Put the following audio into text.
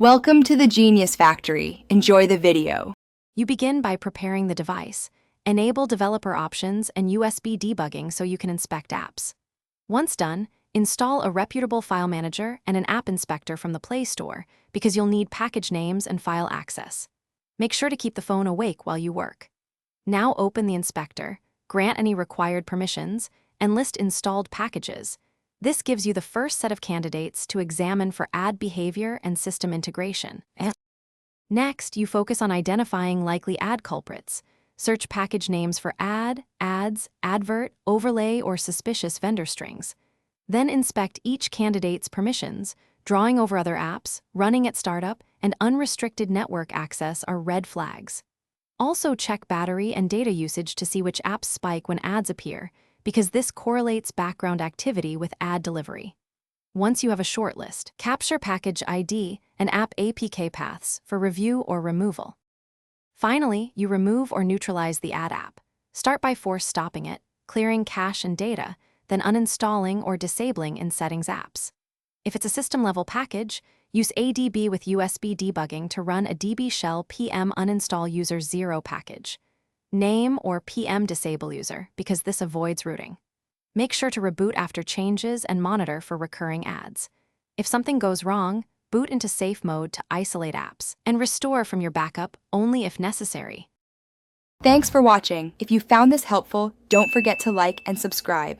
Welcome to the Genius Factory. Enjoy the video. You begin by preparing the device. Enable developer options and USB debugging so you can inspect apps. Once done, install a reputable file manager and an app inspector from the Play Store because you'll need package names and file access. Make sure to keep the phone awake while you work. Now open the inspector, grant any required permissions, and list installed packages. This gives you the first set of candidates to examine for ad behavior and system integration. Next, you focus on identifying likely ad culprits. Search package names for ad, ads, advert, overlay, or suspicious vendor strings. Then inspect each candidate's permissions. Drawing over other apps, running at startup, and unrestricted network access are red flags. Also check battery and data usage to see which apps spike when ads appear, because this correlates background activity with ad delivery. Once you have a shortlist, capture package ID and app APK paths for review or removal. Finally, you remove or neutralize the ad app. Start by force stopping it, clearing cache and data, then uninstalling or disabling in Settings apps. If it's a system-level package, use ADB with USB debugging to run a DB shell PM uninstall user 0 package. Name or PM disable user because this avoids rooting. Make sure to reboot after changes and monitor for recurring ads. If something goes wrong, boot into safe mode to isolate apps and restore from your backup only if necessary. Thanks for watching. If you found this helpful, don't forget to like and subscribe.